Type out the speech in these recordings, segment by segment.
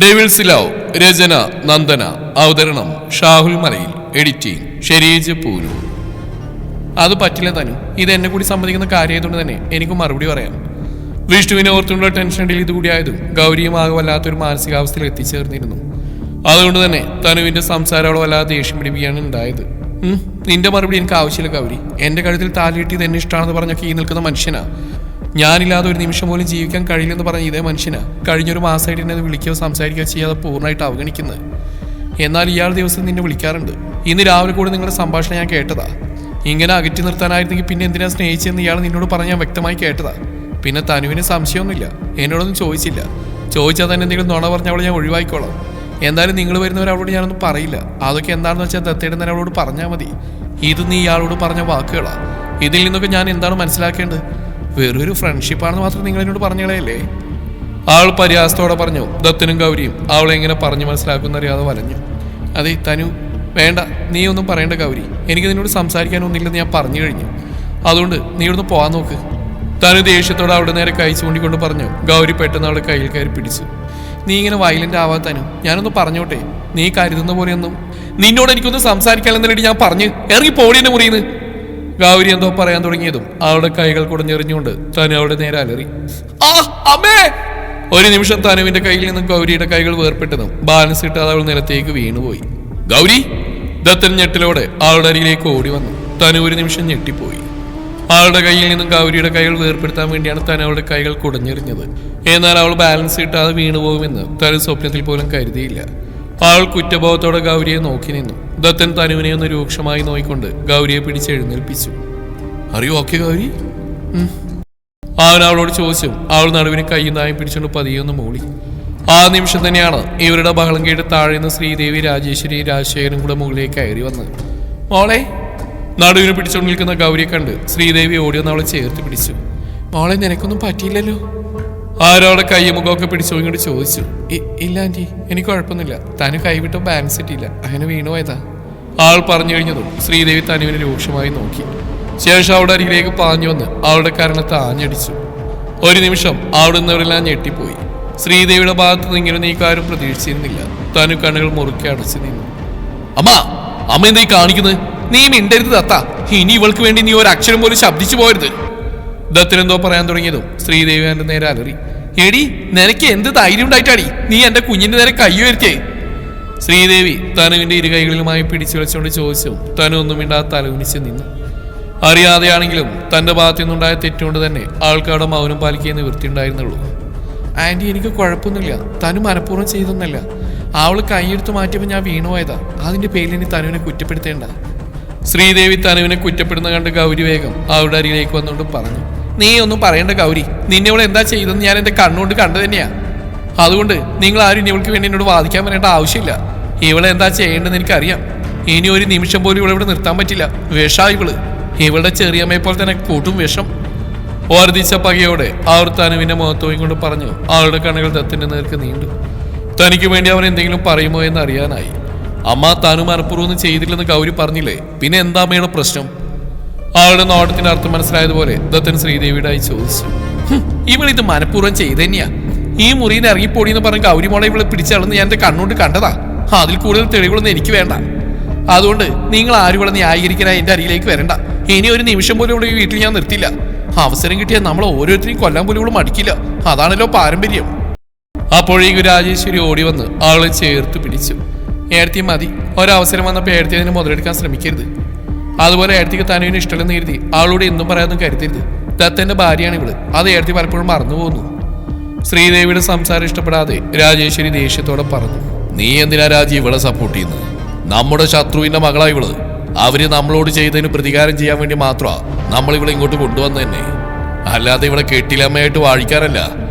Devils love രചന നന്ദന അവതരണം ഷാഹുൽ മലയിൽ editing Shereej പൂനു. അത് പറ്റില്ല തനു, ഇത് എന്നെ കൂടി സമ്മതിക്കുന്ന കാര്യമായതുകൊണ്ട് തന്നെ എനിക്ക് മറുപടി പറയാം. വിഷ്ണുവിനെ ഓർത്തുള്ള ടെൻഷനിൽ ഇതുകൂടിയായതും ഗൗരിയും ആകെ വല്ലാത്തൊരു മാനസികാവസ്ഥയിൽ എത്തിച്ചേർന്നിരുന്നു. അതുകൊണ്ട് തന്നെ തനുവിന്റെ സംസാരം വല്ലാതെ ദേഷ്യം പിടിപ്പിക്കുകയാണ് ഉണ്ടായത്. നിന്റെ മറുപടി എനിക്ക് ആവശ്യമില്ല ഗൗരി. എന്റെ കഴുത്തിൽ താലിയിട്ടിയത് എന്നെ ഇഷ്ടമാണെന്ന് പറഞ്ഞൊക്കെ ഈ നിൽക്കുന്ന മനുഷ്യനാ. ഞാനില്ലാതെ ഒരു നിമിഷം പോലും ജീവിക്കാൻ കഴിയില്ലെന്ന് പറഞ്ഞ ഇതേ മനുഷ്യനാ കഴിഞ്ഞൊരു മാസമായിട്ട് എന്നെ വിളിക്കുകയോ സംസാരിക്കുകയോ ചെയ്യാതെ പൂർണ്ണമായിട്ട് അവഗണിക്കുന്നത്. എന്നാൽ ഇയാൾ ദിവസം നിന്നെ വിളിക്കാറുണ്ട്. ഇന്ന് രാവിലെ കൂടെ നിങ്ങളുടെ സംഭാഷണം ഞാൻ കേട്ടതാ. ഇങ്ങനെ അകറ്റി നിർത്താനായിരുന്നെങ്കിൽ പിന്നെ എന്തിനാ സ്നേഹിച്ചെന്ന് ഇയാൾ നിന്നോട് പറഞ്ഞ് ഞാൻ വ്യക്തമായി കേട്ടതാ. പിന്നെ തനുവിന് സംശയമൊന്നുമില്ല, എന്നോടൊന്നും ചോദിച്ചില്ല. ചോദിച്ചാൽ തന്നെ എന്തെങ്കിലും നുണ പറഞ്ഞ അവളെ ഞാൻ ഒഴിവാക്കിക്കോളാം. എന്തായാലും നിങ്ങൾ വരുന്നവർ അവളോട് ഞാനൊന്നും പറയില്ല. അതൊക്കെ എന്താണെന്ന് വെച്ചാൽ ദത്തേടൻ തന്നെ അവളോട് പറഞ്ഞാൽ മതി. ഇത് നീ ഇയാളോട് പറഞ്ഞ വാക്കുകളാ. ഇതിൽ നിന്നൊക്കെ ഞാൻ എന്താണ് മനസ്സിലാക്കേണ്ടത്? വെറൊരു ഫ്രണ്ട്ഷിപ്പാണെന്ന് മാത്രം നിങ്ങൾ എന്നോട് പറഞ്ഞുകളയല്ലേ? ആൾ പരിഹാസത്തോടെ പറഞ്ഞു. ദത്തനും ഗൗരിയും അവളെ എങ്ങനെ പറഞ്ഞു മനസ്സിലാക്കുന്നറിയാതെ വലഞ്ഞു. അതെ തനു, വേണ്ട, നീ ഒന്നും പറയേണ്ട ഗൗരി. എനിക്ക് നിന്നോട് സംസാരിക്കാനൊന്നുമില്ലെന്ന് ഞാൻ പറഞ്ഞു കഴിഞ്ഞു. അതുകൊണ്ട് നീ ഇവിടുന്ന് പോകാൻ നോക്ക്. തനു ദേഷ്യത്തോടെ അവിടെ നേരെ കൈ ചൂണ്ടിക്കൊണ്ട് പറഞ്ഞു. ഗൗരി പെട്ടെന്ന് അവളുടെ കയ്യിൽ കയറി പിടിച്ചു. നീ ഇങ്ങനെ വയലന്റ് ആവാ തനു, ഞാനൊന്ന് പറഞ്ഞോട്ടെ. നീ കരുതുന്ന പോലെയൊന്നും നിന്നോട് എനിക്കൊന്നും സംസാരിക്കാനെന്നല്ലേ ഞാൻ പറഞ്ഞു. ഇറങ്ങി പോടിയെന്നെ മുറിയുന്നു. ഗൗരി എന്തോ പറയാൻ തുടങ്ങിയതും അവളുടെ കൈകൾ കുടഞ്ഞെറിഞ്ഞുകൊണ്ട് തനു അവിടെ നേരെ അലറി. ഒരു നിമിഷം തനുവിന്റെ കയ്യിൽ നിന്നും ഗൗരിയുടെ കൈകൾ വേർപ്പെട്ടതും ബാലൻസ് കിട്ടാതെ അവൾ നിലത്തേക്ക് വീണുപോയി. ഗൗരി! ദത്തൻ ഞെട്ടിലോടെ അവളുടെ അരികിലേക്ക് ഓടി വന്നു. തനു ഒരു നിമിഷം ഞെട്ടിപ്പോയി. അവളുടെ കയ്യിൽ നിന്നും ഗൗരിയുടെ കൈകൾ വേർപ്പെടുത്താൻ വേണ്ടിയാണ് തനു അവളുടെ കൈകൾ കുടഞ്ഞെറിഞ്ഞത്. എന്നാൽ അവൾ ബാലൻസ് കിട്ടാതെ വീണുപോകുമെന്ന് തനു സ്വപ്നത്തിൽ പോലും കരുതിയില്ല. അവൾ കുറ്റബോധത്തോടെ ഗൗരിയെ നോക്കി നിന്നു. ദത്തൻ തനുവിനെ ഒന്ന് രൂക്ഷമായി നോയിക്കൊണ്ട് ഗൗരിയെ പിടിച്ച് എഴുന്നേൽപ്പിച്ചു. അറിയോ ഓക്കെ ഗൗരി? അവൻ അവളോട് ചോദിച്ചു. അവൾ നടുവിന് കൈയും നായും പിടിച്ചുകൊണ്ട് പതിയൊന്ന് മൂളി. ആ നിമിഷം തന്നെയാണ് ഇവരുടെ ബഹളം കേട്ട് താഴെ നിന്ന് ശ്രീദേവി, രാജേശ്വരി, രാജശേഖരനും കൂടെ മുകളിലേക്ക് കയറി വന്ന്. മോളെ! നടുവിന് പിടിച്ചുകൊണ്ട് നിൽക്കുന്ന ഗൗരിയെ കണ്ട് ശ്രീദേവി ഓടി വന്ന് അവളെ ചേർത്ത് പിടിച്ചു. മോളെ, നിനക്കൊന്നും പറ്റിയില്ലല്ലോ? ആരവളുടെ കൈ മുഖമൊക്കെ പിടിച്ചോ ഇങ്ങോട്ട് ചോദിച്ചു. ഇല്ല ആന്റി, എനിക്ക് കുഴപ്പമൊന്നുമില്ല. തനു കൈവിട്ടോ ബാലൻസ് ഇട്ടില്ല, അങ്ങനെ വീണുപോയതാ. ആൾ പറഞ്ഞു കഴിഞ്ഞതും ശ്രീദേവി തനുവിനെ രൂക്ഷമായി നോക്കി. ശേഷം അവളുടെ അരികിലേക്ക് പാഞ്ഞു വന്ന് അവളുടെ കരണത്തെ ആഞ്ഞടിച്ചു. ഒരു നിമിഷം അവിടെ നിന്നവരെല്ലാം ഞെട്ടിപ്പോയി. ശ്രീദേവിയുടെ ഭാഗത്ത് നിന്ന് ഇങ്ങനെ നീക്കാരും പ്രതീക്ഷിച്ചിരുന്നില്ല. തനു കണ്ണുകൾ മുറുക്കി അടച്ചു നിന്നു. അമ്മ എന്തായി കാണിക്കുന്നത്? നീ മിണ്ടരുത് ദത്ത. ഇനി ഇവൾക്ക് വേണ്ടി നീ ഒരു അക്ഷരം പോലും ശബ്ദിച്ചു പോരുത്. ദത്തനെന്തോ പറയാൻ തുടങ്ങിയതും ശ്രീദേവി എന്റെ നേരെ അലറി. എടി, നിനക്ക് എന്ത് ധൈര്യം ഉണ്ടായിട്ടാടി നീ എന്റെ കുഞ്ഞിന്റെ നേരെ കൈ ഉയർത്തിയേ? ശ്രീദേവി തനുവിന്റെ ഇരു കൈകളിലുമായി പിടിച്ചു വെച്ചുകൊണ്ട് ചോദിച്ചു. തനു ഒന്നും മിണ്ടാതെ തലകുനിച്ച് നിന്നു. അറിയാതെയാണെങ്കിലും തന്റെ ഭാഗത്തു നിന്നുണ്ടായ തെറ്റുകൊണ്ട് തന്നെ ആൾക്കാരുടെ മൗനം പാലിക്കുന്ന വൃത്തിയുണ്ടായിരുന്നുള്ളൂ. ആന്റി, എനിക്ക് കുഴപ്പമൊന്നുമില്ല. തനു മനഃപൂർവ്വം ചെയ്തൊന്നല്ല. അവള് കൈയെടുത്ത് മാറ്റിയപ്പോൾ ഞാൻ വീണുപോയതാ. അതിന്റെ പേരിൽ ഇനി തനുവിനെ കുറ്റപ്പെടുത്തേണ്ട. ശ്രീദേവി തനുവിനെ കുറ്റപ്പെടുന്ന കണ്ട് ഗൗരി വേഗം അവളുടെ അരികിലേക്ക് വന്നുകൊണ്ട് പറഞ്ഞു. നീ ഒന്നും പറയേണ്ട ഗൗരി. നിന്നെ ഇവിടെ എന്താ ചെയ്തെന്ന് ഞാൻ എന്റെ കണ്ണുകൊണ്ട് കണ്ടു തന്നെയാ. അതുകൊണ്ട് നിങ്ങൾ ആരും ഇവൾക്ക് വേണ്ടി എന്നോട് വാദിക്കാൻ വരേണ്ട ആവശ്യമില്ല. ഇവളെ എന്താ ചെയ്യേണ്ടതെന്ന് എനിക്കറിയാം. ഇനി ഒരു നിമിഷം പോലും ഇവിടെ നിർത്താൻ പറ്റില്ല. വിഷാ ഇവള്. ഇവളുടെ ചെറിയമ്മയെ പോലെ തന്നെ കൂട്ടും വിഷം. വർദ്ധിച്ച പകയോടെ അവർ തനുവിന്റെ മുഖത്തോയും കൊണ്ട് പറഞ്ഞു. അവളുടെ കണ്ണുകൾ ദത്തിന്റെ നേർക്ക് നീണ്ടു. തനിക്ക് വേണ്ടി അവൻ എന്തെങ്കിലും പറയുമോ എന്ന് അറിയാനായി. അമ്മ തനു മനഃപൂർവ്വം ചെയ്തില്ലെന്ന് ഗൗരി പറഞ്ഞില്ലേ, പിന്നെ എന്താ അമ്മയുടെ പ്രശ്നം? അവളുടെ നോട്ടത്തിന്റെ അർത്ഥം മനസ്സിലായതുപോലെ ദത്തൻ ശ്രീദേവിയുടായി ചോദിച്ചു. ഇവളിത് മനഃപൂർവ്വം ചെയ്തന്നെയാ. ഈ മുറിയിൽ നിന്ന് ഇറങ്ങിപ്പോടി എന്ന് പറഞ്ഞ ഗൗരി മോളെ ഇവളെ പിടിച്ചളന്ന് ഞാൻ എന്റെ കണ്ണുകൊണ്ട് കണ്ടതാ. അതിൽ കൂടുതൽ തെളിവുകളൊന്നും എനിക്ക് വേണ്ട. അതുകൊണ്ട് നിങ്ങൾ ആരും ഇവിടെ ന്യായീകരിക്കാനായി എന്റെ അരികിലേക്ക് വരണ്ട. ഇനി ഒരു നിമിഷം പോലും ഇവിടെ ഈ വീട്ടിൽ ഞാൻ നിർത്തില്ല. അവസരം കിട്ടിയാൽ നമ്മൾ ഓരോരുത്തരെയും കൊല്ലാൻ പോലും ഇവിടെ മടിക്കില്ല. അതാണല്ലോ പാരമ്പര്യം. അപ്പോഴേക്കും രാജേശ്വരി ഓടി വന്ന് അവളെ ചേർത്ത് പിടിച്ചു. ഏടത്തി മതി, ഒരവസരം വന്നപ്പോൾ ഏടത്തി അതിനെ മുതലെടുക്കാൻ ശ്രമിക്കരുത്. അതുപോലെ ഏടത്തിക്ക് തനുവിന് ഇഷ്ടമല്ലെന്ന് കരുതി അവളോട് എന്തും പറയാനൊന്നും കരുതരുത്. ദത്തന്റെ ഭാര്യയാണ് ഇവള്. അത് ഏടത്തി പലപ്പോഴും മറന്നു പോകുന്നു. ശ്രീദേവിയുടെ സംസാരം ഇഷ്ടപ്പെടാതെ രാജേശ്വരി ദേഷ്യത്തോടെ പറഞ്ഞു. നീ എന്തിനാ രാജി ഇവളെ സപ്പോർട്ട് ചെയ്യുന്നത്? നമ്മുടെ ശത്രുവിന്റെ മകളാ ഇവള്. അവര് നമ്മളോട് ചെയ്തതിന് പ്രതികാരം ചെയ്യാൻ വേണ്ടി മാത്രമാ നമ്മൾ ഇവളെ ഇങ്ങോട്ട് കൊണ്ടുവന്നു തന്നെ. അല്ലാതെ ഇവിടെ കെട്ടിലമ്മയായിട്ട് വാഴിക്കാറല്ല.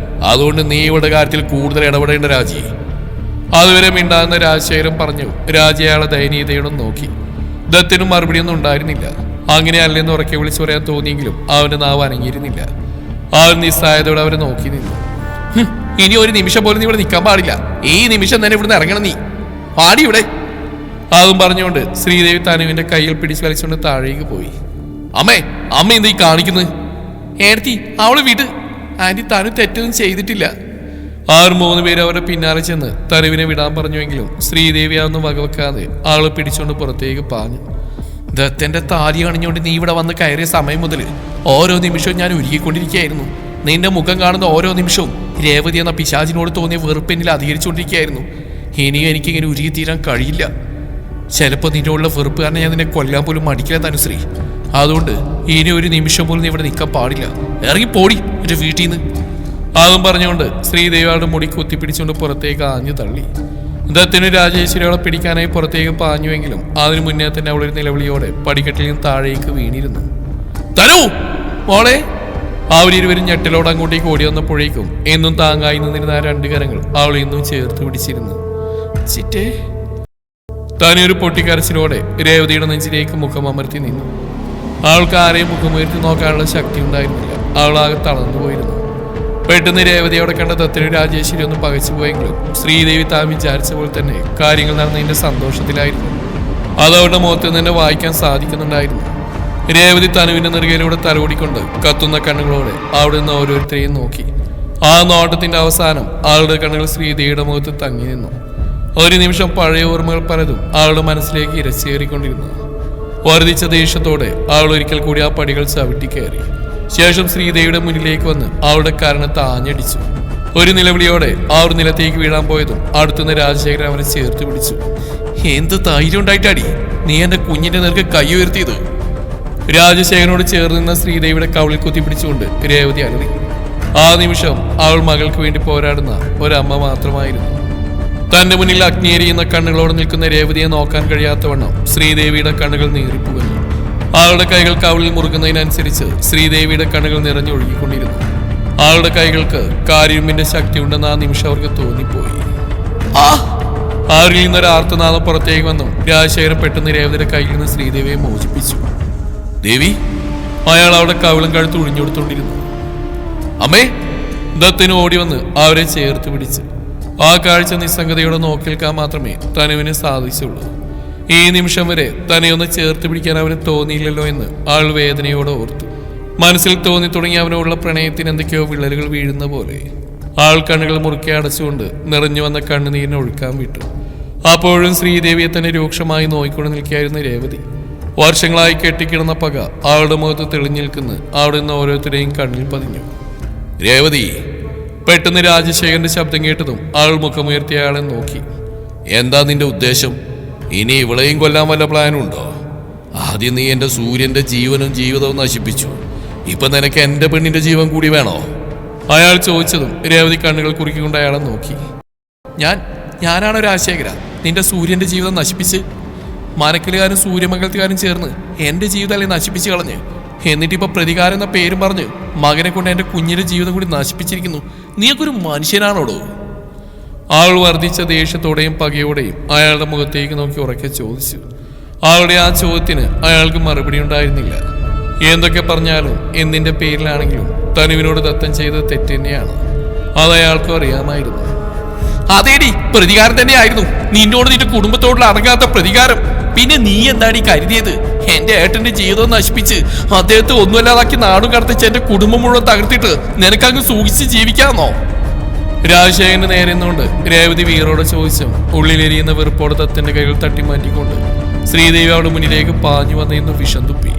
അതുകൊണ്ട് നീ ഇവിടെ കാര്യത്തിൽ കൂടുതൽ ഇടപെടേണ്ട രാജി. അതുവരെ മിണ്ടാകുന്ന രാജശേഖരൻ പറഞ്ഞു. രാജ അയാളെ ദയനീയതയോടെ നോക്കി. ദത്തിനും മറുപടിയൊന്നും ഉണ്ടായിരുന്നില്ല. അങ്ങനെ അല്ലെന്ന് ഉറക്കെ വിളിച്ചു പറയാൻ തോന്നിയെങ്കിലും അവന്റെ നാവ് അനങ്ങിയിരുന്നില്ല. അവൻ നിസ്സായതയോടെ അവരെ നോക്കി നിന്നു. ഇനി ഒരു നിമിഷം പോലും നീ ഇവിടെ നിൽക്കാൻ പാടില്ല. ഈ നിമിഷം തന്നെ ഇവിടുന്ന് ഇറങ്ങണം. നീ പാടി ഇവിടെ. അതും പറഞ്ഞുകൊണ്ട് ശ്രീദേവി തനുവിന്റെ കയ്യിൽ പിടിച്ചു വലിച്ചുകൊണ്ട് താഴേക്ക് പോയി. അമ്മ എന്താ ഈ കാണിക്കുന്നത്? ഏടത്തി, അവള് വീട്ട്. ആന്റി, തനു തെറ്റൊന്നും ചെയ്തിട്ടില്ല. 3 പേര് അവരുടെ പിന്നാലെ ചെന്ന് തനുവിനെ വിടാൻ പറഞ്ഞുവെങ്കിലും ശ്രീദേവി അതൊന്നും വകവെക്കാതെ ആളെ പിടിച്ചുകൊണ്ട് പുറത്തേക്ക് പാഞ്ഞു. ദത്തന്റെ താലി അണിഞ്ഞുകൊണ്ട് നീ ഇവിടെ വന്ന് കയറിയ സമയം മുതൽ ഓരോ നിമിഷവും ഞാൻ ഒരുക്കിക്കൊണ്ടിരിക്കുകയായിരുന്നു. നിന്റെ മുഖം കാണുന്ന ഓരോ നിമിഷവും രേവതി എന്ന പിശാചിനോട് തോന്നിയ വെറുപ്പെന്നിൽ അധികരിച്ചുകൊണ്ടിരിക്കുകയായിരുന്നു. ഇനിയും എനിക്കിങ്ങനെ ഉരുകി തീരാൻ കഴിയില്ല. ചിലപ്പോൾ നിന്നോടുള്ള വെറുപ്പ് കാരണം ഞാൻ നിന്നെ കൊല്ലാൻ പോലും മടിക്കില്ല തനുശ്രീ. അതുകൊണ്ട് ഇനി ഒരു നിമിഷം പോലും നീ ഇവിടെ നിൽക്കാൻ പാടില്ല. ഇറങ്ങി പോടി എന്റെ വീട്ടിൽ നിന്ന്. അതും പറഞ്ഞുകൊണ്ട് ശ്രീദേവിയുടെ മുടി കുത്തിപ്പിടിച്ചുകൊണ്ട് പുറത്തേക്ക് ആഞ്ഞു തള്ളി. ദത്തിന് രാജേശ്വരിയോളെ പിടിക്കാനായി പുറത്തേക്ക് പാഞ്ഞുവെങ്കിലും അതിനു മുന്നേ തന്നെ അവളൊരു നിലവിളിയോടെ പടിക്കെട്ടിൽ നിന്ന് താഴേക്ക് വീണിരുന്നു. തനു മോളെ! അവരിരുവരും ഞെട്ടലോട് അങ്ങോട്ടേക്ക് ഓടി വന്നപ്പോഴേക്കും എന്നും താങ്ങായി നിന്നിരുന്ന 2 കരങ്ങൾ അവൾ ഇന്നും ചേർത്ത് പിടിച്ചിരുന്നു. ചിറ്റേ! തനൊരു പൊട്ടിക്കരച്ചിലോടെ രേവതിയുടെ നെഞ്ചിലേക്ക് മുഖം അമർത്തി നിന്നു. അവൾക്ക് ആരെയും മുഖമുയർത്തി നോക്കാനുള്ള ശക്തി ഉണ്ടായിരുന്നില്ല. അവളാകെ തളർന്നു പോയിരുന്നു. പെട്ടെന്ന് രേവതിയോടെ കണ്ട ദത്തിന് രാജേശ്വരി ഒന്ന് പകച്ചുപോയെങ്കിലും ശ്രീദേവി താൻ വിചാരിച്ച പോലെ തന്നെ കാര്യങ്ങൾ നടന്നതിന്റെ സന്തോഷത്തിലായിരുന്നു. അതവളുടെ മുഖത്ത് തന്നെ വായിക്കാൻ സാധിക്കുന്നുണ്ടായിരുന്നു. രേവതി തനുവിന്റെ നെറുകയിലൂടെ തലോടിക്കൊണ്ട് കത്തുന്ന കണ്ണുകളോടെ അവിടെ നിന്ന് ഓരോരുത്തരെയും നോക്കി. ആ നോട്ടത്തിന്റെ അവസാനം ആളുടെ കണ്ണുകൾ ശ്രീദേവിയുടെ മുഖത്ത് തങ്ങി നിന്നു. ഒരു നിമിഷം പഴയ ഓർമ്മകൾ പലതും ആളുടെ മനസ്സിലേക്ക് ഇരച്ചേറിക്കൊണ്ടിരുന്നു. വർദ്ധിച്ച ദേഷ്യത്തോടെ അവൾ ഒരിക്കൽ കൂടി ആ പടികൾ ചവിട്ടി കയറി. ശേഷം ശ്രീദേവിയുടെ മുന്നിലേക്ക് വന്ന് അവളുടെ കാരണത്ത് ആഞ്ഞടിച്ചു. ഒരു നിലവിളിയോടെ അവർ നിലത്തേക്ക് വീഴാൻ പോയതും അടുത്തുനിന്ന് രാജശേഖരൻ അവനെ ചേർത്ത് പിടിച്ചു. എന്ത് ധൈര്യം ഉണ്ടായിട്ടാടി നീ എന്റെ കുഞ്ഞിന്റെ നേർക്ക് കൈ ഉയർത്തിയത്? രാജശേഖരനോട് ചേർന്ന് നിന്ന ശ്രീദേവിയുടെ കവിളിൽ കുത്തിപ്പിടിച്ചുകൊണ്ട് രേവതി അലറി. ആ നിമിഷം അവൾ മകൾക്ക് വേണ്ടി പോരാടുന്ന ഒരമ്മ മാത്രമായിരുന്നു. തന്റെ മുന്നിൽ അഗ്നിയെരിയുന്ന കണ്ണുകളോട് നിൽക്കുന്ന രേവതിയെ നോക്കാൻ കഴിയാത്തവണ്ണം ശ്രീദേവിയുടെ കണ്ണുകൾ നീറിപ്പുകഞ്ഞു. ആളുടെ കൈകൾ കവിളിൽ മുറുകുന്നതിനനുസരിച്ച് ശ്രീദേവിയുടെ കണ്ണുകൾ നിറഞ്ഞൊഴുകിക്കൊണ്ടിരുന്നു. ആളുടെ കൈകൾക്ക് കാരിരുമ്പിന്റെ ശക്തി ഉണ്ടെന്ന് ആ നിമിഷം അവർക്ക് തോന്നിപ്പോയി. ആരിൽ നിന്നൊരു ആർത്തനാദം പുറത്തേക്ക് വന്നു. രാജശേഖരൻ പെട്ടെന്ന് രേവതിയുടെ കയ്യിൽ നിന്ന് ശ്രീദേവിയെ മോചിപ്പിച്ചു. ദേവി! അയാൾ അവിടെ കവിളും കഴുത്ത് ഒഴിഞ്ഞുകൊടുത്തോണ്ടിരുന്നു. അമ്മേ! ദത്തിന് ഓടി വന്ന് അവരെ ചേർത്ത് പിടിച്ച്. ആ കാഴ്ച നിസ്സംഗതയോടെ നോക്കി നിൽക്കാൻ മാത്രമേ തനുവിന് സാധിച്ചുള്ളൂ. ഈ നിമിഷം വരെ തന്നെ ഒന്ന് ചേർത്ത് പിടിക്കാൻ അവന് തോന്നിയില്ലല്ലോ എന്ന് ആൾ വേദനയോടെ ഓർത്തു. മനസ്സിൽ തോന്നി തുടങ്ങി അവനോടുള്ള പ്രണയത്തിന് എന്തൊക്കെയോ വിള്ളലുകൾ വീഴുന്ന പോലെ. ആൾ കണ്ണുകൾ മുറുക്കി അടച്ചുകൊണ്ട് നിറഞ്ഞു വന്ന കണ്ണുനീരിനെ ഒഴുക്കാൻ വിട്ടു. അപ്പോഴും ശ്രീദേവിയെ തന്നെ രൂക്ഷമായി നോയിക്കൊണ്ട് നിൽക്കുകയായിരുന്നു രേവതി. വർഷങ്ങളായി കെട്ടിക്കിടന്ന പക അവളുടെ മുഖത്ത് തെളിഞ്ഞു നിൽക്കുന്ന അവിടെ നിന്ന് ഓരോരുത്തരെയും കണ്ണിൽ പതിഞ്ഞു. രേവതി! പെട്ടെന്ന് രാജശേഖരന്റെ ശബ്ദം കേട്ടതും അവൾ മുഖമുയർത്തിയ അയാളെ നോക്കി. എന്താ നിന്റെ ഉദ്ദേശം? ഇനി ഇവളെയും കൊല്ലാൻ വല്ല പ്ലാനുണ്ടോ? ആദ്യം നീ എന്റെ സൂര്യന്റെ ജീവനും ജീവിതവും നശിപ്പിച്ചു. ഇപ്പൊ നിനക്ക് എന്റെ പെണ്ണിന്റെ ജീവൻ കൂടി വേണോ? അയാൾ ചോദിച്ചതും രേവതി കണ്ണുകൾ കുറുക്കിക്കൊണ്ട് അയാളെ നോക്കി. ഞാനാണോ രാജശേഖര നിന്റെ സൂര്യന്റെ ജീവിതം നശിപ്പിച്ച്? മനക്കലുകാരും സൂര്യമംഗലത്തുകാരും ചേർന്ന് എന്റെ ജീവിതമല്ലേ നശിപ്പിച്ച് കളഞ്ഞ്. എന്നിട്ടിപ്പോ പ്രതികാരം എന്ന പേരും പറഞ്ഞ് മകനെ കൊണ്ട് എന്റെ കുഞ്ഞിന്റെ ജീവിതം കൂടി നശിപ്പിച്ചിരിക്കുന്നു. നീയൊക്കെ ഒരു മനുഷ്യനാണോടോ? ആൾ വർദ്ധിച്ച ദേഷ്യത്തോടെയും പകയോടെയും അയാളുടെ മുഖത്തേക്ക് നോക്കി ഉറക്കെ ചോദിച്ചു. ആളുടെ ആ ചോദ്യത്തിന് അയാൾക്ക് മറുപടി ഉണ്ടായിരുന്നില്ല. എന്തൊക്കെ പറഞ്ഞാലും എന്തിന്റെ പേരിലാണെങ്കിലും തനുവിനോട് ദത്തൻ ചെയ്തത് തെറ്റ് തന്നെയാണ്. അത് അയാൾക്കും അറിയാമായിരുന്നു. അതേടി, പ്രതികാരം തന്നെയായിരുന്നു. നിന്നോട് നിന്റെ കുടുംബത്തോടുള്ള അടങ്ങാത്ത പ്രതികാരം. പിന്നെ നീ എന്താടി കരുതിയത്? എന്റെ ഏട്ടന്റെ ജീവിതം നശിപ്പിച്ച് അദ്ദേഹത്തെ ഒന്നുമല്ലാതാക്കി നാടും കടത്തിച്ച് എന്റെ കുടുംബം മുഴുവൻ തകർത്തിട്ട് നിനക്കങ്ങ് സൂക്ഷിച്ച് ജീവിക്കാന്നോ? രാജശേഖരന് നേരെ നിന്നുകൊണ്ട് രേവതി വീറോട് ചോദിച്ചും ഉള്ളിലെരിയുന്ന വെറുപ്പോടെ ദത്തന്റെ കൈകൾ തട്ടിമാറ്റിക്കൊണ്ട് ശ്രീദേവി അവളുടെ മുന്നിലേക്ക് പാഞ്ഞു വന്നിരുന്നു വിഷം തുപ്പി.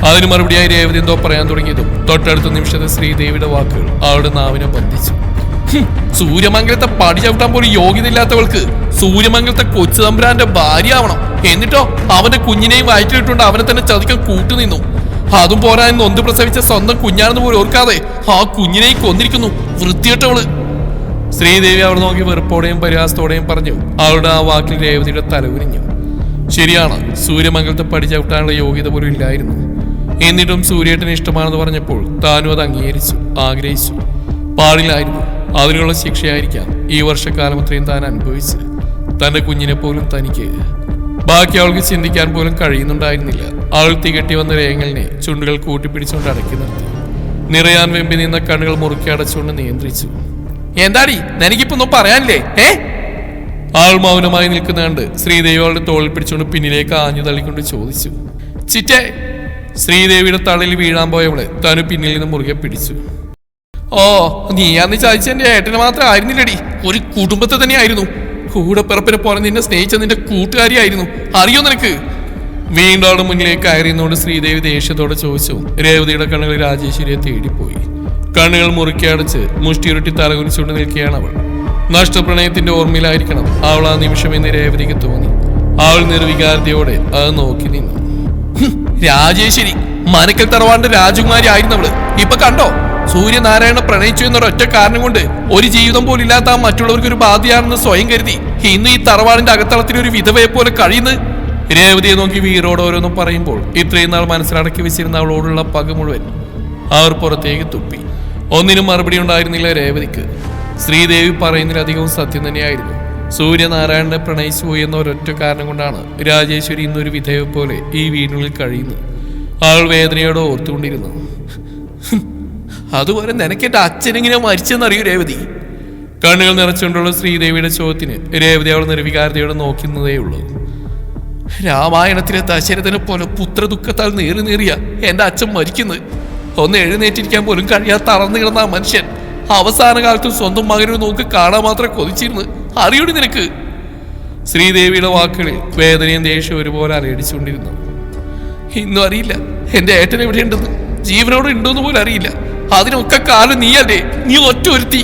അതിന് മറുപടിയായി രേവതി എന്തോ പറയാൻ തുടങ്ങിയതും തൊട്ടടുത്ത നിമിഷത്തെ ശ്രീദേവിയുടെ വാക്കുകൾ അവളുടെ നാവിനെ ബന്ധിച്ചു. സൂര്യമംഗലത്തെ പടി ചവിട്ടാൻ പോലും യോഗ്യതയില്ലാത്തവൾക്ക് സൂര്യമംഗലത്തെ കൊച്ചു തമ്പുരാന്റെ ഭാര്യ ആവണം. എന്നിട്ടോ അവന്റെ കുഞ്ഞിനെയും വയറ്റിലിട്ടുകൊണ്ട് അവനെ തന്നെ ചതിക്കാൻ കൂട്ടുനിന്നു. അതും പോരാൻ നൊന്ത് പ്രസവിച്ച സ്വന്തം കുഞ്ഞാണെന്ന് പോലും ഓർക്കാതെ ആ കുഞ്ഞിനെയും കൊന്നിരിക്കുന്നു. വൃത്തികെട്ടവള്! ശ്രീദേവി അവൾ നോക്കി വെറുപ്പോടെയും പരിഹാസത്തോടെയും പറഞ്ഞു. അവളുടെ ആ വാക്കിൽ രേവതിയുടെ തലകുനിഞ്ഞു. ശരിയാണ്, സൂര്യമംഗലത്തെ പടി ചവിട്ടാനുള്ള യോഗ്യത പോലും ഇല്ലായിരുന്നു. എന്നിട്ടും സൂര്യേട്ടന് ഇഷ്ടമാണെന്ന് പറഞ്ഞപ്പോൾ താനും അത് അംഗീകരിച്ചു, ആഗ്രഹിച്ചു. പാടില്ലായിരുന്നു. അതിനുള്ള ശിക്ഷയായിരിക്കാം ഈ വർഷക്കാലം അത്രയും താൻ അനുഭവിച്ച്. തന്റെ കുഞ്ഞിനെ പോലും തനിക്ക്. ബാക്കി അവൾക്ക് ചിന്തിക്കാൻ പോലും കഴിയുന്നുണ്ടായിരുന്നില്ല. അവൾ തികട്ടി വന്ന രേഖലിനെ ചുണ്ടുകൾ കൂട്ടിപ്പിടിച്ചുകൊണ്ട് അടക്കി നിർത്തി. നിറയാൻ വെമ്പി നിന്ന കണ്ണുകൾ മുറുക്കി അടച്ചുകൊണ്ട് നിയന്ത്രിച്ചു. എന്താടി, നിനക്കിപ്പൊന്നും പറയാനില്ലേ? ആൾ മൗനമായി നിൽക്കുന്ന കണ്ട് ശ്രീദേവി അവളുടെ തോളിൽ പിടിച്ചുകൊണ്ട് പിന്നിലേക്ക് ആഞ്ഞു തള്ളിക്കൊണ്ട് ചോദിച്ചു. ചിറ്റേ! ശ്രീദേവിയുടെ തളയിൽ വീഴാൻ പോയവളെ തനു പിന്നിൽ നിന്ന് മുറുകെ പിടിച്ചു. ഓ, നീ അന്ന് ചതിച്ച എന്റെ ഏട്ടന് മാത്രം ആയിരുന്നില്ലടി, ഒരു കുടുംബത്തെ തന്നെയായിരുന്നു. കൂടെ പിറപ്പിനെ പോലെ നിന്നെ സ്നേഹിച്ച നിന്റെ കൂട്ടുകാരിയായിരുന്നു, അറിയോ നിനക്ക്? വീണ്ടും അവളുടെ മുന്നിലേക്ക് കയറിയുന്നോട് ശ്രീദേവി ദേഷ്യത്തോടെ ചോദിച്ചു. രേവതിയുടെ കണ്ണുകൾ രാജേശ്വരിയെ തേടിപ്പോയി. കണ്ണുകൾ മുറുക്കി അടച്ച് മുഷ്ടിയുരുട്ടി തലകുനിച്ചുകൊണ്ട് നിൽക്കുകയാണ് അവൾ. നഷ്ടപ്രണയത്തിന്റെ ഓർമ്മയിലായിരിക്കണം അവൾ ആ നിമിഷം എന്ന് രേവതിക്ക് തോന്നി. അവൾ നിർവികാരതയോടെ അത് നോക്കി നിന്നു. രാജേശ്വരി മനക്കൽ തറവാണ്ട് രാജകുമാരി ആയിരുന്നു അവള്. ഇപ്പൊ കണ്ടോ, സൂര്യനാരായണ പ്രണയിച്ചു എന്നൊരൊറ്റ കാരണം കൊണ്ട് ഒരു ജീവിതം പോലും ഇല്ലാത്ത ആ മറ്റുള്ളവർക്ക് ഒരു ബാധ്യയാണെന്ന് സ്വയം കരുതി ഇന്ന് ഈ തറവാടിന്റെ അകത്തളത്തിൽ ഒരു വിധവയെ പോലെ കഴിയുന്നു. രേവതിയെ നോക്കി വീരോട് ഓരോന്നും പറയുമ്പോൾ ഇത്രയും നാൾ മനസ്സിലടക്കി വെച്ചിരുന്ന അവളോടുള്ള പക മുഴുവൻ അവർ പുറത്തേക്ക് തുപ്പി. ഒന്നിനും മറുപടി ഉണ്ടായിരുന്നില്ല രേവതിക്ക്. ശ്രീദേവി പറയുന്നതിലധികവും സത്യം തന്നെയായിരുന്നു. സൂര്യനാരായണനെ പ്രണയിച്ചു പോയി എന്ന ഒരൊറ്റ കാരണം കൊണ്ടാണ് രാജേശ്വരി ഇന്നൊരു വിധവയെ പോലെ ഈ വീടിനുള്ളിൽ കഴിയുന്നത്. അവൾ വേദനയോടെ ഓർത്തുകൊണ്ടിരുന്നു. അതുപോലെ നിനക്ക് എന്റെ അച്ഛനെങ്ങനെ മരിച്ചെന്നറിയൂ രേവതി? കണ്ണുകൾ നിറച്ചുകൊണ്ടുള്ള ശ്രീദേവിയുടെ ചോദ്യത്തിന് രേവതി അവൾ നിർവികാരതയോടെ നോക്കുന്നതേ ഉള്ളൂ. രാമായണത്തിലെ ദശരഥനെ പോലെ പുത്രദുഃഖത്താൽ നേറിയ എന്റെ അച്ഛൻ മരിക്കുന്നത് ഒന്ന് എഴുന്നേറ്റിരിക്കാൻ പോലും കഴിയാതെ തളർന്നു കിടന്ന ആ മനുഷ്യൻ അവസാന കാലത്തും സ്വന്തം മകനോട് നോക്കി കാണാൻ മാത്രം കൊതിച്ചിരുന്നു, അറിയൂടി നിനക്ക്? ശ്രീദേവിയുടെ വാക്കുകളിൽ വേദനയും ദേഷ്യവും ഒരുപോലെ അലയടിച്ചുകൊണ്ടിരുന്നു. ഇന്നും അറിയില്ല എന്റെ ഏട്ടൻ എവിടെയുണ്ടെന്ന്, ജീവനോട് ഉണ്ടോന്ന് പോലും അറിയില്ല. അതിനൊക്കെ കാലം നീയല്ലേ, നീ ഒറ്റ ഒരുത്തി.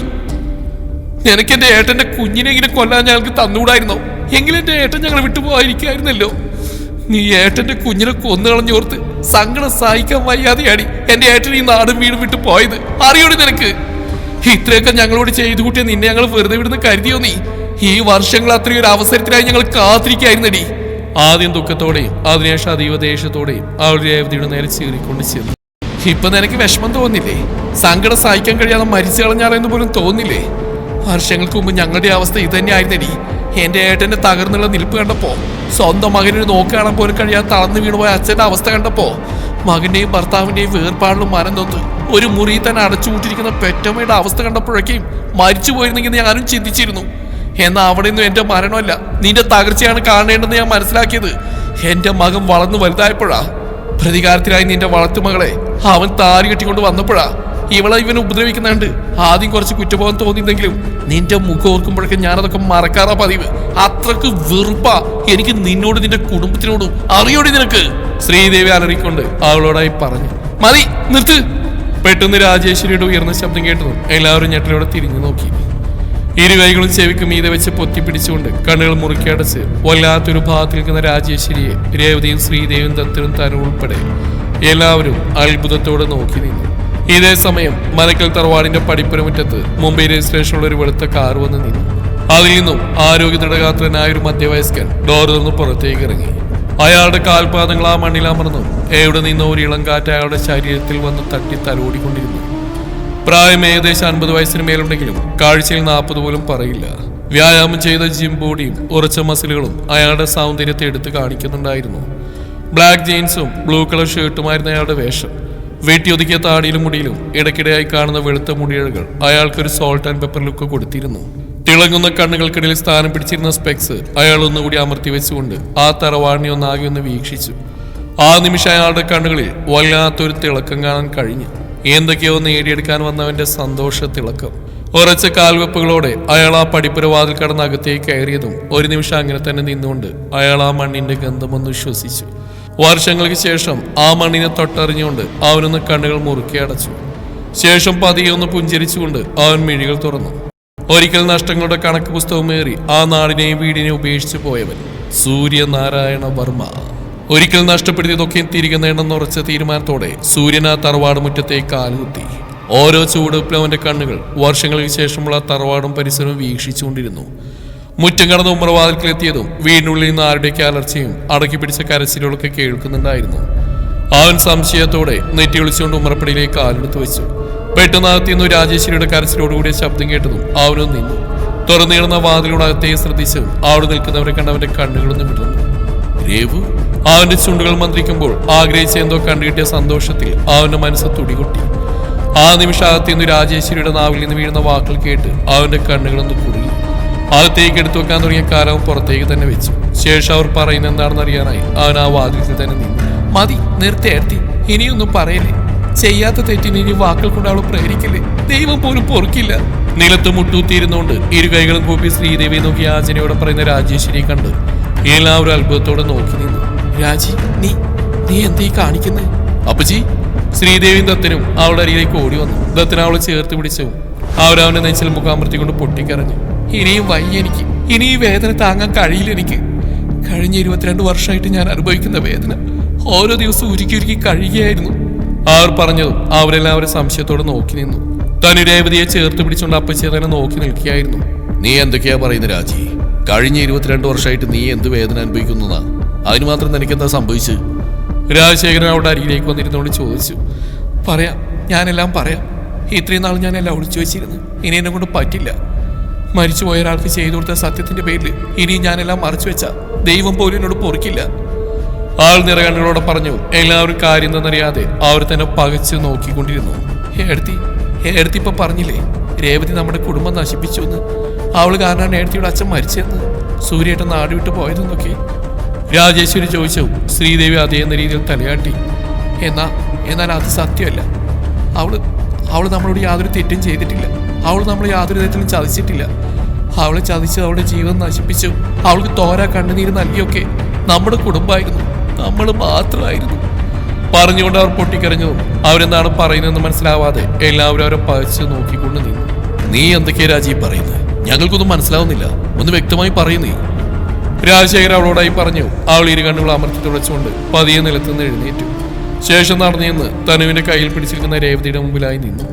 നിനക്ക് എന്റെ ഏട്ടന്റെ കുഞ്ഞിനെ ഇങ്ങനെ കൊല്ലാൻ ഞങ്ങൾക്ക് തന്നുകൂടായിരുന്നോ? എങ്കിലും എന്റെ ഏട്ടൻ ഞങ്ങൾ വിട്ടുപോയിരിക്കായിരുന്നല്ലോ. നീ ഏട്ടന്റെ കുഞ്ഞിനെ കൊന്നുകളഞ്ഞോർത്ത് സങ്കടം സഹിക്കാൻ വയ്യാതെയാണ് എന്റെ ഏട്ടൻ ഈ നാടും വീടും വിട്ടു പോയത്, അറിയോടി നിനക്ക്? ഇത്രയൊക്കെ ഞങ്ങളോട് ചെയ്തു കൂട്ടിയ നിന്നെ ഞങ്ങൾ വെറുതെ വിടുന്ന കരുതിയോ നീ? ഈ വർഷങ്ങൾ അത്രയും ഒരു അവസരത്തിനായി ഞങ്ങൾ കാത്തിരിക്കായിരുന്നടി. ആദ്യം ദുഃഖത്തോടെയും അതിനുശേഷം അതീവ ദേഷ്യത്തോടെയും അവൾ രേവതിയുടെ നേരെ ചീറിക്കൊണ്ട് ചെന്നു. ഇപ്പൊ നിനക്ക് വിഷമം തോന്നില്ലേ? സങ്കടം സഹിക്കാൻ കഴിയാതെ മരിച്ചു കളഞ്ഞാലെന്ന് പോലും തോന്നില്ലേ? വർഷങ്ങൾക്ക് മുമ്പ് ഞങ്ങളുടെ അവസ്ഥ ഇതന്നെയായിരുന്നടി. എന്റെ ഏട്ടന്റെ തകർന്നുള്ള നിൽപ്പ് കണ്ടപ്പോ, സ്വന്തം മകനൊരു നോക്ക് കാണാൻ പോലും കഴിയാതെ തളർന്നു വീണുപോയ അച്ഛന്റെ അവസ്ഥ കണ്ടപ്പോ, മകന്റെയും ഭർത്താവിന്റെയും വേർപാടിലും മനം തൊത്ത് ഒരു മുറിയിൽ തന്നെ അടച്ചുകൂട്ടിരിക്കുന്ന പെറ്റമ്മയുടെ അവസ്ഥ കണ്ടപ്പോഴേക്കും മരിച്ചു പോയിരുന്നെങ്കിൽ ഞാനും ചിന്തിച്ചിരുന്നു. എന്നാൽ അവിടെ നിന്നും എന്റെ മരണമല്ല നിന്റെ തകർച്ചയാണ് കാണേണ്ടതെന്ന് ഞാൻ മനസ്സിലാക്കിയത് എന്റെ മകൻ വളർന്നു വലുതായപ്പോഴാ. പ്രതികാരത്തിലായി നിന്റെ വളർത്തുമകളെ അവൻ താരി കെട്ടിക്കൊണ്ട് വന്നപ്പോഴാ. ഇവളെ ഇവനെ ഉപദ്രവിക്കുന്നുണ്ട് ആദ്യം കുറച്ച് കുറ്റബോധം തോന്നിയിരുന്നെങ്കിലും നിന്റെ മുഖം ഓർക്കുമ്പോഴൊക്കെ ഞാനതൊക്കെ മറക്കാറാ പതിവ്. അത്രക്ക് വെറുപ്പാ എനിക്ക് നിന്നോട് നിന്റെ കുടുംബത്തിനോടും, അറിയോടി നിനക്ക്? ശ്രീദേവി അലറിക്കൊണ്ട് അവളോടായി പറഞ്ഞു. മതി, നിർത്ത്. പെട്ടെന്ന് രാജേശ്വരിയുടെ ഉയർന്ന ശബ്ദം കേട്ടതും എല്ലാവരും ഞെട്ടലോടെ തിരിഞ്ഞു നോക്കി. ഇരുകൈകളും ചെവിക്ക് മീതെ വെച്ച് പൊത്തിപ്പിടിച്ചുകൊണ്ട് കണ്ണുകൾ മുറുക്കി അടച്ച് വല്ലാത്തൊരു ഭാഗത്ത് നിൽക്കുന്ന രാജേശ്വരിയെ രേവതിയും ശ്രീദേവിയും ദത്തനും തനും ഉൾപ്പെടെ എല്ലാവരും അത്ഭുതത്തോടെ നോക്കി നിന്നു. ഇതേ സമയം മനക്കൽ തറവാടിന്റെ പടിപ്പുരമുറ്റത്ത് മുംബൈ രജിസ്ട്രേഷനുള്ള ഒരു വെളുത്ത കാർ വന്ന് നിന്നു. അതിൽ നിന്നും ആരോഗ്യ ദൃഢഗാത്രനായ ഒരു മധ്യവയസ്കൻ ഡോർ തുറന്ന് പുറത്തേക്ക് ഇറങ്ങി. അയാളുടെ കാൽപാദങ്ങൾ ആ മണ്ണിലമർന്നു. എവിടെ നിന്നോ ഒരു ഇളം കാറ്റ് അയാളുടെ ശരീരത്തിൽ വന്ന് തട്ടി തലോടിക്കൊണ്ടിരുന്നു. പ്രായം ഏകദേശം 50 വയസ്സിന് മേലുണ്ടെങ്കിലും കാഴ്ചയിൽ 40 പോലും പറയില്ല. വ്യായാമം ചെയ്ത ജിം ബോഡിയും ഉറച്ച മസിലുകളും അയാളുടെ സൗന്ദര്യത്തെ എടുത്ത് കാണിക്കുന്നുണ്ടായിരുന്നു. ബ്ലാക്ക് ജീൻസും ബ്ലൂ കളർ ഷർട്ടുമായിരുന്നു അയാളുടെ വേഷം. വെട്ടിയൊതുക്കിയ താടിയിലും മുടിയിലും ഇടയ്ക്കിടെയായി കാണുന്ന വെളുത്ത മുടിയഴകൾ അയാൾക്കൊരു സോൾട്ട് ആൻഡ് പെപ്പർ ലുക്ക് കൊടുത്തിരുന്നു. തിളങ്ങുന്ന കണ്ണുകൾക്കിടയിൽ സ്ഥാനം പിടിച്ചിരുന്ന സ്പെക്സ് അയാൾ ഒന്നുകൂടി അമർത്തി വെച്ചുകൊണ്ട് ആ തറവാടിനെ ഒന്നാകെ ഒന്ന് വീക്ഷിച്ചു. ആ നിമിഷം അയാളുടെ കണ്ണുകളിൽ വല്ലാത്തൊരു തിളക്കം കാണാൻ കഴിഞ്ഞു. എന്തൊക്കെയോ നേടിയെടുക്കാൻ വന്നവന്റെ സന്തോഷ തിളക്കം. ഉറച്ച കാൽവെപ്പുകളോടെ അയാൾ ആ പടിപ്പുര വാതിൽ കടന്ന് അകത്തേക്ക് കയറിയതും ഒരു നിമിഷം അങ്ങനെ തന്നെ നിന്നുകൊണ്ട് അയാൾ ആ മണ്ണിന്റെ ഗന്ധമൊന്ന് ശ്വസിച്ചു. വർഷങ്ങൾക്ക് ശേഷം ആ മണ്ണിനെ തൊട്ടറിഞ്ഞുകൊണ്ട് അവനൊന്ന് കണ്ണുകൾ മുറുക്കി അടച്ചു. ശേഷം പതിയെ ഒന്ന് പുഞ്ചിരിച്ചുകൊണ്ട് അവൻ മിഴികൾ തുറന്നു. ഒരിക്കൽ നഷ്ടങ്ങളുടെ കണക്ക് പുസ്തകമേറി ആ നാടിനെയും വീടിനെയും ഉപേക്ഷിച്ചു പോയവൻ സൂര്യനാരായണ വർമ്മ. ഒരിക്കൽ നഷ്ടപ്പെടുത്തിയതൊക്കെയും തിരികെ നേടണമെന്ന് ഉറച്ച തീരുമാനത്തോടെ സൂര്യൻ ആ തറവാട് മുറ്റത്തേക്ക് കാലുകുത്തി. ഓരോ ചൂടുപ്പിലും അവന്റെ കണ്ണുകൾ വർഷങ്ങൾക്ക് ശേഷമുള്ള തറവാടും പരിസരവും വീക്ഷിച്ചുകൊണ്ടിരുന്നു. മുറ്റം കടന്ന് ഉമ്മറവാതിൽക്കിലെത്തിയതും വീടിനുള്ളിൽ നിന്ന് ആരുടെയൊക്കെ അലർച്ചയും അടക്കി പിടിച്ച കരച്ചിലുകളൊക്കെ കേൾക്കുന്നുണ്ടായിരുന്നു. അവൻ സംശയത്തോടെ നെറ്റി വിളിച്ചുകൊണ്ട് ഉമ്മറപ്പടിയിലേക്ക് കാലെടുത്ത് വെച്ചു. പെട്ടെന്ന് അകത്തിന്ന് രാജേശ്വരിയുടെ കരച്ചിലോടുകൂടിയ ശബ്ദം കേട്ടതും അവനും നിന്നു. തുറന്നു കിടന്ന വാതിലൂടെ അകത്തേക്ക് ശ്രദ്ധിച്ചു. അവിടെ നിൽക്കുന്നവരെ കണ്ട് അവന്റെ കണ്ണുകളൊന്നും വിടുന്നു. രേവു അവന്റെ ചുണ്ടുകൾ മന്ത്രിക്കുമ്പോൾ ആഗ്രഹിച്ച എന്തോ കണ്ടുകിട്ടിയ സന്തോഷത്തിൽ അവന്റെ മനസ്സ് തുടികൊട്ടി. ആ നിമിഷം അകത്തിന്ന് രാജേശ്വരിയുടെ നാവിൽ നിന്ന് വീഴുന്ന വാക്കുകൾ കേട്ട് അവന്റെ കണ്ണുകളൊന്ന് കുറുകി. അകത്തേക്ക് എടുത്തു വെക്കാൻ തുടങ്ങിയ കാലം പുറത്തേക്ക് തന്നെ വെച്ചു. ശേഷം അവർ പറയുന്നത് എന്താണെന്ന് അറിയാനായി അവൻ ആ വാതിലിൽ തന്നെ നിന്നു. മതി, നിർത്തി ഇനിയൊന്നും പറയല്ലേ. ചെയ്യാത്ത തെറ്റിന് ഇനി വാക്കുകൾ കൊണ്ട് അവൾ പ്രേരിക്കില്ലേ? ദൈവം പോലും പൊറുക്കില്ല. നിലത്ത് മുട്ടൂത്തിയിരുന്നുകൊണ്ട് ഇരു കൈകളും കൂപ്പി ശ്രീദേവിയെ നോക്കി യാചനയോടെ പറയുന്ന രാജേശ്വരിയെ കണ്ട് എല്ലാവരും അത്ഭുതത്തോടെ നോക്കി നിന്നു. രാജി, നീ എന്തീ കാണിക്കുന്നേ? അപ്പച്ചി. ശ്രീദേവിയും ദത്തനും അവളുടെ അരിയിലേക്ക് ഓടി വന്നു. ദത്തൻ അവളെ ചേർത്ത് പിടിച്ചു. അവരവന്റെ നെഞ്ചിൽ മുഖാമർത്തിക്കൊണ്ട് പൊട്ടിക്കരഞ്ഞു. ഇനിയും വയ്യ എനിക്ക്, ഇനി ഈ വേദന താങ്ങാൻ കഴിയില്ല എനിക്ക്. കഴിഞ്ഞ 22 വർഷമായിട്ട് ഞാൻ അനുഭവിക്കുന്ന വേദന ഓരോ ദിവസവും ഉരുക്കി കഴിയുകയായിരുന്നു. അവർ പറഞ്ഞതും അവരെല്ലാവരും സംശയത്തോടെ നോക്കി നിന്നു. തനി രേവതിയെ ചേർത്ത് പിടിച്ചുകൊണ്ട് അപ്പച്ചിയെ തന്നെ നോക്കി നിൽക്കുകയായിരുന്നു. നീ എന്തൊക്കെയാ പറയുന്നത് രാജി? കഴിഞ്ഞ 22 വർഷമായിട്ട് നീ എന്ത് വേദന അനുഭവിക്കുന്നതാ? അതിന് മാത്രം നിനക്കെന്താ സംഭവിച്ചു? രാജശേഖരൻ അവളുടെ അരികിലേക്ക് വന്നിരുന്നോണ്ട് ചോദിച്ചു. പറയാം, ഞാനെല്ലാം പറയാം. ഇത്രയും നാൾ ഞാനെല്ലാം ഒളിച്ചു വെച്ചിരുന്നു. ഇനി എന്നെ കൊണ്ട് പറ്റില്ല. മരിച്ചുപോയ ഒരാൾക്ക് ചെയ്തു കൊടുത്ത സത്യത്തിന്റെ പേരിൽ ഇനി ഞാനെല്ലാം മറച്ചു വെച്ച ദൈവം പോലും എന്നോട് പൊറുക്കില്ല. ആൾ നിറകണ്ണുകളോടെ പറഞ്ഞു. എല്ലാവരും കാര്യം എന്തെന്നറിയാതെ അവർ തന്നെ പകച്ച് നോക്കിക്കൊണ്ടിരുന്നു. ഏടത്തി ഇപ്പൊ പറഞ്ഞില്ലേ രേവതി നമ്മുടെ കുടുംബം നശിപ്പിച്ചു എന്ന്? അവള് കാരണമാണ് ഏടത്തിയുടെ അച്ഛൻ മരിച്ചെന്ന്, സൂര്യേട്ടൻ നാട് വിട്ടു പോയതെന്നൊക്കെ രാജേശ്വരി ചോദിച്ചു. ശ്രീദേവി അതേ എന്ന രീതിയിൽ തലയാട്ടി. എന്നാൽ അത് സത്യമല്ല. അവള് നമ്മളോട് യാതൊരു തെറ്റും ചെയ്തിട്ടില്ല. അവൾ നമ്മളെ യാതൊരു തരത്തിലും ചതിച്ചിട്ടില്ല. അവളെ ചതിച്ച് അവളുടെ ജീവിതം നശിപ്പിച്ചു. അവൾക്ക് തോരാ കണ്ണുനീര് നൽകിയൊക്കെ നമ്മുടെ കുടുംബമായിരുന്നു, നമ്മൾ മാത്രമായിരുന്നു. പറഞ്ഞുകൊണ്ട് അവർ പൊട്ടിക്കരഞ്ഞതും അവരെന്താണ് പറയുന്നതെന്ന് മനസ്സിലാവാതെ എല്ലാവരും അവരെ പകച്ച് നോക്കിക്കൊണ്ട് നിന്നു. നീ എന്തൊക്കെയാ രാജീവ് പറയുന്നത്? ഞങ്ങൾക്കൊന്നും മനസ്സിലാവുന്നില്ല, ഒന്ന് വ്യക്തമായി പറയുന്നേ. രാജശേഖരൻ അവളോടായി പറഞ്ഞു. അവൾ ഇരു കണ്ണുകൾ അമർത്തി തുളച്ചുകൊണ്ട് പതിയെ നിലത്തുനിന്ന് എഴുന്നേറ്റു. ശേഷം നടന്നു തനുവിന്റെ കയ്യിൽ പിടിച്ചിരിക്കുന്ന രേവതിയുടെ മുമ്പിലായി നിന്നു.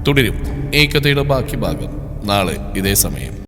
തുടരും ഈ കഥയുടെ ബാക്കി ഭാഗം നാളെ ഇതേ സമയം.